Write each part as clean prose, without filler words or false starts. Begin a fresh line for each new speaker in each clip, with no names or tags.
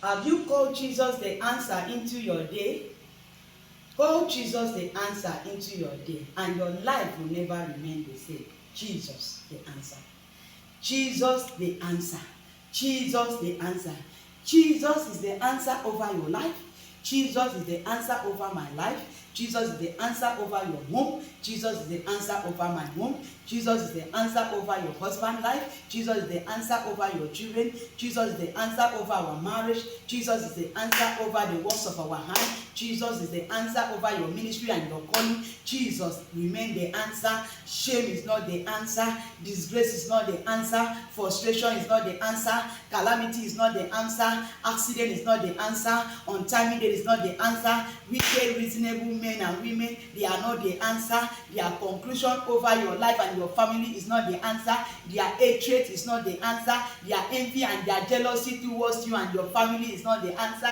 Have you called Jesus the answer into your day? Call Jesus the answer into your day, and your life will never remain the same. Jesus the answer. Jesus the answer. Jesus the answer. Jesus is the answer over your life. Jesus is the answer over my life. Jesus is the answer over your womb. Jesus is the answer over my womb. Jesus is the answer over your husband's life. Jesus is the answer over your children. Jesus is the answer over our marriage. Jesus is the answer over the works of our hand. Jesus is the answer over your ministry and your calling. Jesus remain the answer. Shame is not the answer. Disgrace is not the answer. Frustration is not the answer. Calamity is not the answer. Accident is not the answer. Untimely death is not the answer. Wicked, reasonable men and women, they are not the answer. Their conclusion over your life and your family is not the answer. Their hatred is not the answer. Their envy and their jealousy towards you and your family is not the answer.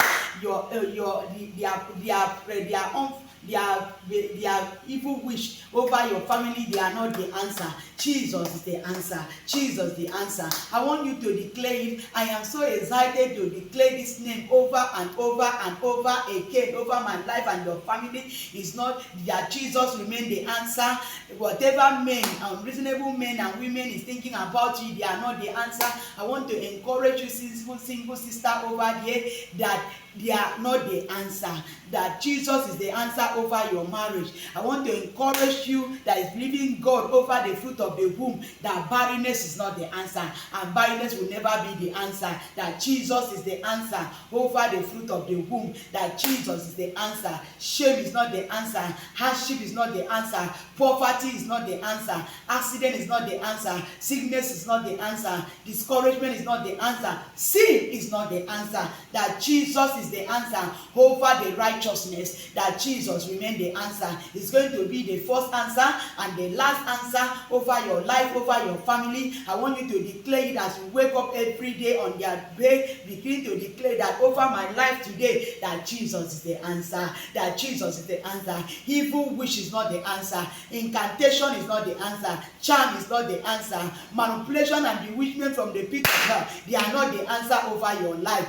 Their evil wish over your family, they are not the answer. Jesus is the answer. Jesus the answer. I want you to declare it. I am so excited to declare this name over and over and over again over my life and your family. It's not that Jesus remain the answer. Whatever men, unreasonable men and women is thinking about you, they are not the answer. I want to encourage you, single sister over here, that they are not the answer. That Jesus is the answer over your marriage. I want to encourage you that is believing God over the fruit of the womb, that barrenness is not the answer, and barrenness will never be the answer. That Jesus is the answer over the fruit of the womb. That Jesus is the answer. Shame is not the answer. Hardship is not the answer. Poverty is not the answer. Accident is not the answer. Sickness is not the answer. Discouragement is not the answer. Sin is not the answer. That Jesus is the answer over the righteousness. That Jesus remain the answer. It's going to be the first answer and the last answer over your life, over your family. I want you to declare it as you wake up every day on their bed. Begin to declare that over my life today, that Jesus is the answer. That Jesus is the answer. Evil wish is not the answer. Incantation is not the answer. Charm is not the answer. Manipulation and bewitchment from the pit of hell, they are not the answer over your life.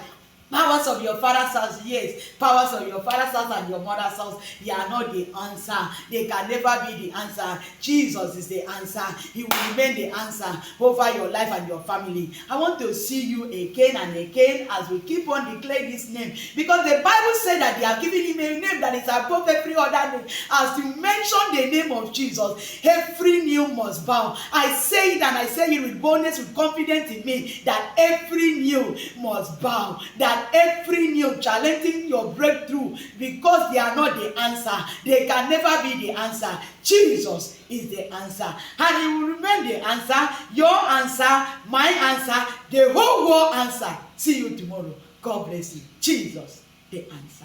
Powers of your father's house, yes. Powers of your father's house and your mother's house, they are not the answer. They can never be the answer. Jesus is the answer. He will remain the answer over your life and your family. I want to see you again and again as we keep on declaring this name, because the Bible said that they are giving him a name that is above every other name. As you mention the name of Jesus, every knee must bow. I say it, and I say it with boldness, with confidence in me, that every knee must bow. That every knee challenging your breakthrough, because they are not the answer. They can never be the answer. Jesus is the answer, and he will remain the answer. Your answer, my answer, the whole world answer. See you tomorrow. God bless you. Jesus, the answer.